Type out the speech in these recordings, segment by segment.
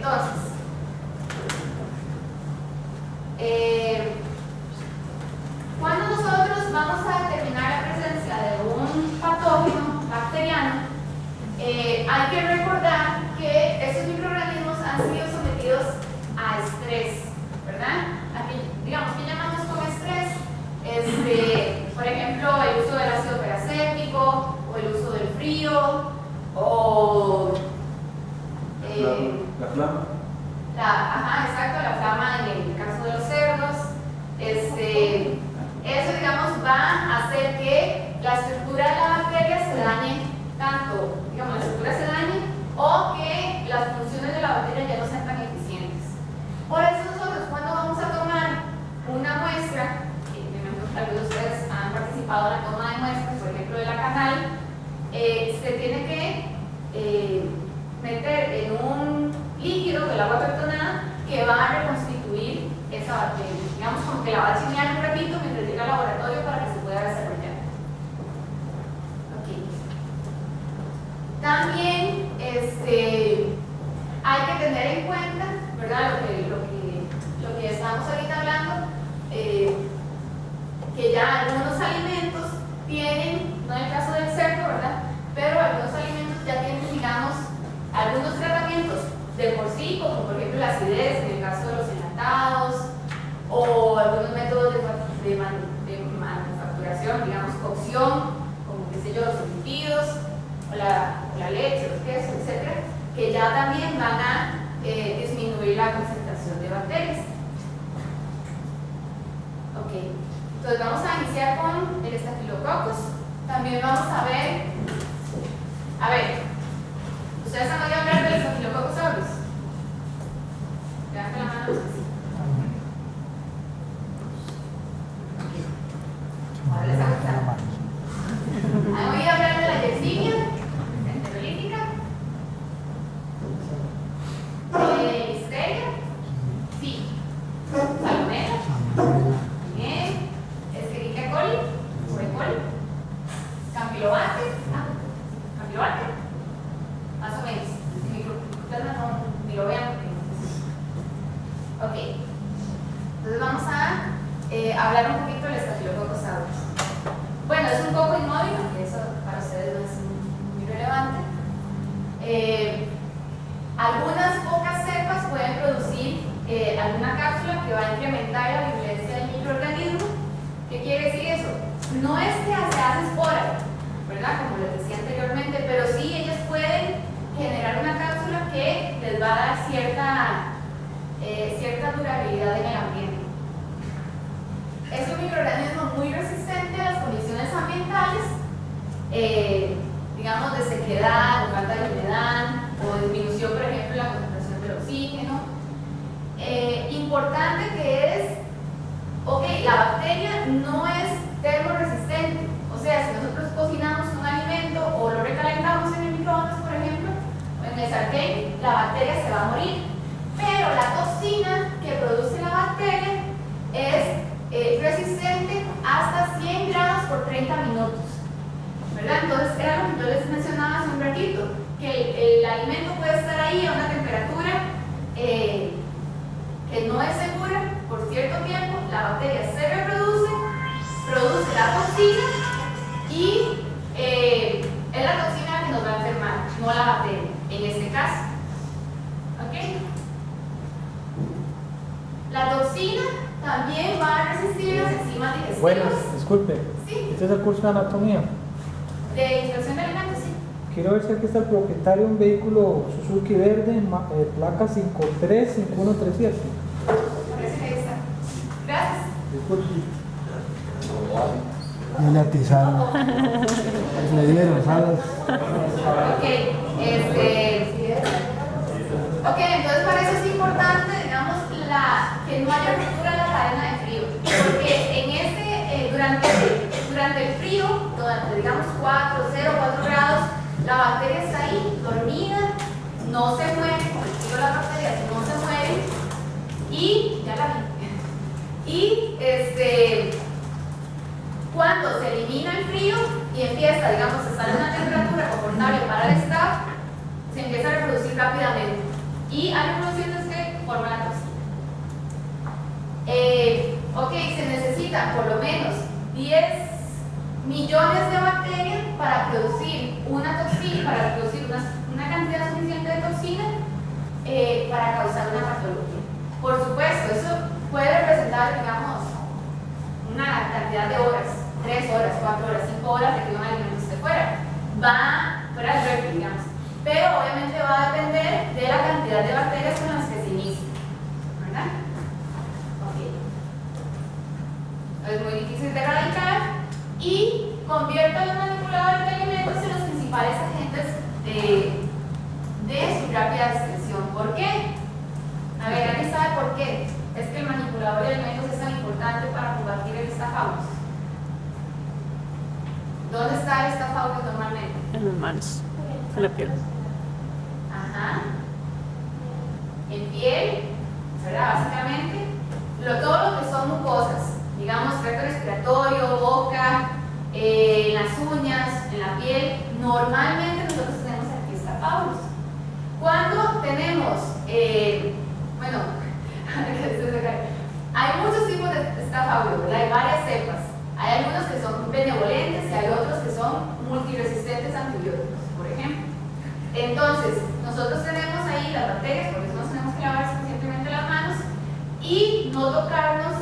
Entonces, cuando nosotros vamos a determinar la presencia de un patógeno bacteriano, hay que recordar que estos microorganismos han sido sometidos a estrés, ¿verdad? Aquí, digamos, ¿qué llamamos como estrés? Por ejemplo, el uso del ácido peracético, o el uso del frío, o la flama. Ajá, exacto, la flama en el caso de los cerdos. Eso, digamos, va a hacer que la estructura de la bacteria se dañe tanto, digamos, la estructura se dañe o que las funciones de la bacteria ya no sean tan eficientes. Por eso nosotros cuando vamos a tomar una muestra, me imagino que algunos de ustedes han participado en la toma de muestras, por ejemplo de la canal, se tiene que meter en un líquido del agua pertonada que va a reconstituir esa bacteria. Digamos como que la va a chinear un ratito mientras llega al laboratorio para que se pueda desarrollar. Okay. También hay que tener en cuenta, ¿verdad? Lo que estamos ahorita hablando, que ya algunos alimentos tienen, no en el caso del cerdo, ¿verdad? Pero algunos alimentos ya tienen, digamos, algunos tratamientos de por sí, como por ejemplo la acidez en el caso de los enlatados, o algunos métodos de manufacturación, digamos cocción, como qué sé yo, los embutidos, o la leche, los quesos, etcétera, que ya también van a disminuir la concentración de bacterias. Ok, entonces vamos a iniciar con el estafilococcus. También vamos a ver, ¿ustedes han oído hablar del estafilococcus aureus? Levanten la mano los que sí. Ahora les hago examen. ¿Han oído hablar de la yersinia enterolítica? ¿De listeria? Sí. ¿Salmonella? Bien. ¿Escherichia coli? ¿E. coli? ¿Campylobacter? ¿Campylobacter? Más o menos. Ustedes no ni lo vean. Ok. Entonces vamos a hablar un poquito del estafilococcus aureus. Bueno, es un poco inmóvil, aunque eso para ustedes no es muy relevante. Algunas pocas cepas pueden producir alguna cápsula que va a incrementar la virulencia del microorganismo. ¿Qué quiere decir eso? No es que se hace espora, ¿verdad? Como les decía anteriormente, pero sí ellas pueden generar una cápsula que les va a dar cierta durabilidad en el ambiente. Es un microorganismo muy resistente a las condiciones ambientales, digamos de sequedad, o falta de humedad, o disminución, por ejemplo, de la concentración del oxígeno. Importante que es, ok, la bacteria no es termoresistente, o sea, si nosotros cocinamos un alimento o lo recalentamos en el microondas, por ejemplo, o en el sartén, la bacteria se va a morir, pero la toxina que produce la bacteria es resistente hasta 100 grados por 30 minutos, ¿verdad? Entonces era lo que yo les mencionaba hace un ratito, que el alimento puede estar ahí a una temperatura que no es segura por cierto tiempo, la bacteria se reproduce, produce la toxina y es la toxina la que nos va a enfermar, no la bacteria, en este caso. ¿Ok? La toxina también va a resistir las enzimas digestivas. Buenas, disculpe. Sí. ¿Este es el curso de anatomía? De inspección de alimentos, sí. Quiero ver si aquí está el propietario de un vehículo Suzuki verde, placa 535137. Parece que ahí está. Gracias. Disculpe. Y le atizaron. Le dieron salas. Ok, ok, entonces para eso es importante, digamos, que no haya ruptura de la cadena de frío, porque durante el frío, durante digamos 4 grados, la bacteria está ahí, dormida, no se muere, como les digo, las bacterias no se mueren, y ya la vi, y cuando se elimina el frío y empieza, digamos, a estar en una temperatura confortable para el staff, se empieza a reproducir rápidamente Y hay reproducciones que forman la toxina. Ok, se necesita por lo menos 10 millones de bacterias para producir una toxina, para producir una cantidad suficiente de toxina para causar una patología. Por supuesto, eso puede representar, digamos, una cantidad de horas, 3 horas, 4 horas, 5 horas de que un alimento esté fuera. Va fuera del refri, digamos. Pero obviamente va a depender de la cantidad de bacterias con las que se inicia. ¿Verdad? Ok. Es muy difícil de erradicar y convierte a los manipuladores de alimentos en los principales agentes de su rápida extensión. ¿Por qué? A ver, ¿alguien sabe por qué? Es que el manipulador de alimentos es tan importante para combatir el estafaurus. ¿Dónde está el estafaurus normalmente? En las manos, en la piel. Ajá. En piel, ¿verdad? Básicamente, todo lo que son mucosas, digamos, tracto respiratorio, boca, en las uñas, en la piel, normalmente nosotros tenemos aquí estafaurus. Cuando tenemos, bueno, hay muchos tipos de estafaurus, ¿verdad? Hay varias cepas. Hay algunos que son benevolentes y hay otros que son multiresistentes a antibióticos, por ejemplo. Entonces, nosotros tenemos ahí las bacterias, por eso nos tenemos que lavar suficientemente las manos y no tocarnos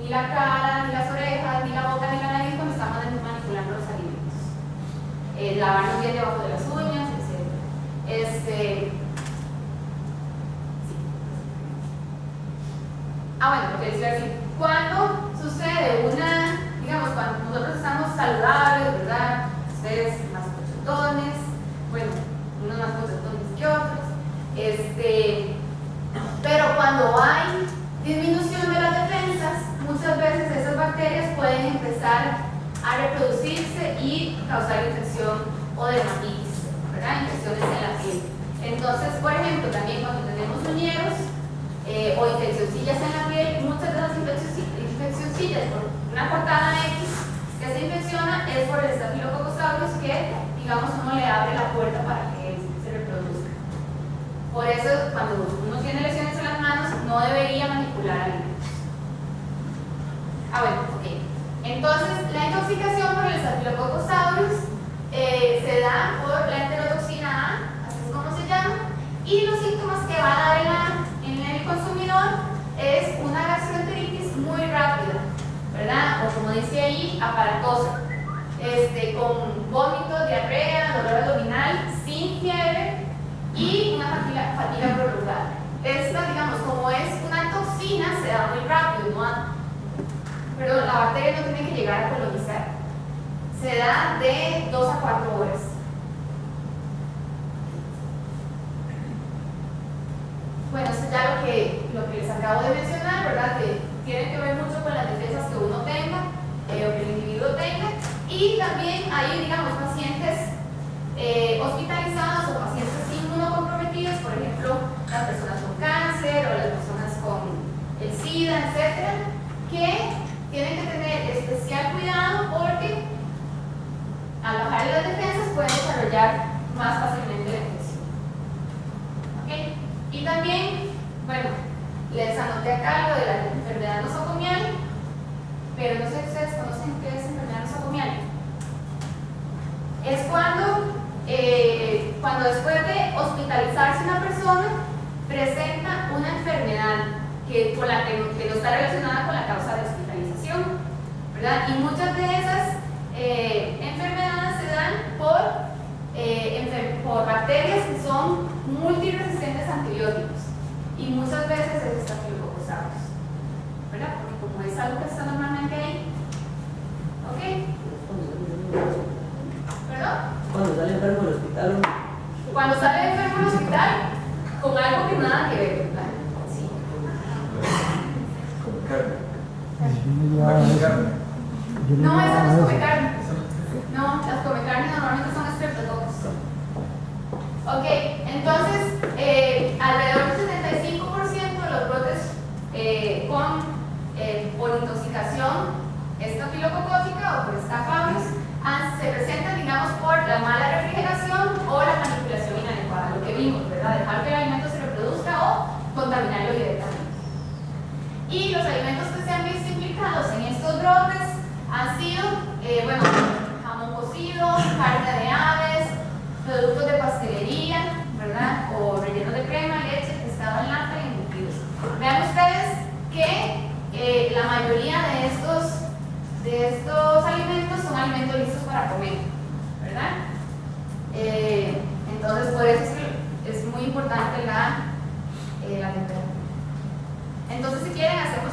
ni la cara, ni las orejas, ni la boca, ni la nariz cuando estamos manipulando los alimentos. Lavarnos bien debajo de las uñas, etc. Sí. Bueno, lo que les iba a decir, cuando sucede digamos, cuando nosotros estamos saludables, ¿verdad? Ustedes más pochetones, bueno, unos más pochetones que otros, pero cuando hay disminución de las defensas, muchas veces esas bacterias pueden empezar a reproducirse y causar infección o dermatitis, ¿verdad? Infecciones en la piel. Entonces, por ejemplo, también cuando tenemos uñeros o infeccioncillas en la piel, muchas de las infeccioncillas por una cortada X que se infecciona es por el Staphylococcus aureus que, digamos, uno le abre la puerta para que él se reproduzca. Por eso, cuando uno tiene lesiones en las manos, no debería manipular alimentos. Bueno, ok. Entonces, la intoxicación por el Staphylococcus aureus se da por la enterotoxina A, así es como se llama, y los síntomas que va a dar en el consumidor es una gastroenteritis muy rápida, ¿verdad? O como dice ahí, aparatosa, con vómito, diarrea, dolor abdominal, sin fiebre y una fatiga prolongada. Esta, digamos, como es una toxina, se da muy rápido, pero la bacteria no tiene que llegar a colonizar. Se da de 2 a 4 horas. Bueno, eso es ya lo que les acabo de mencionar, ¿verdad? Que tiene que ver mucho con las defensas que uno tenga o que el individuo tenga. Y también hay, digamos, pacientes hospitalizados o pacientes inmunocomprometidos, por ejemplo, las personas con cáncer o las personas con el SIDA, etcétera, que tienen que tener especial cuidado porque al bajar las defensas pueden desarrollar más fácilmente la infección. ¿Okay? Y también, bueno, les anoté acá lo de la enfermedad nosocomial, pero no sé si ustedes conocen qué es enfermedad nosocomial. Es cuando después de hospitalizarse una persona presenta una enfermedad que no está relacionada con la causa de hospitalización, ¿verdad? Y muchas de esas enfermedades se dan por bacterias que son multiresistentes a antibióticos y muchas veces es Staphylococcus aureus, ¿verdad? Porque como es algo que está normalmente ahí, ¿ok? ¿Perdón? Cuando sale enfermo del hospital. Cuando sale enfermo del hospital, con algo que nada que ver, ¿verdad? Sí. Como carne. No, esa no es come carne. No, las come carne normalmente son streptococcus. Ok, entonces, alrededor del 75% de los brotes por intoxicación estafilococócica o por estafaurus se presentan, digamos, por la mala refrigeración o la manipulación inadecuada, lo que vimos, ¿verdad? Dejar que el alimento se reproduzca contaminarlo directamente. Y los alimentos que se han visto implicados en estos brotes han sido, bueno, jamón cocido, carne de aves, productos de pastelería, ¿verdad? O rellenos de crema, leche, pescado en lata y embutidos. Vean ustedes que la mayoría de estos alimentos son alimentos listos para comer, ¿verdad? Entonces, por eso es muy importante la temperatura. Entonces, si quieren, hacemos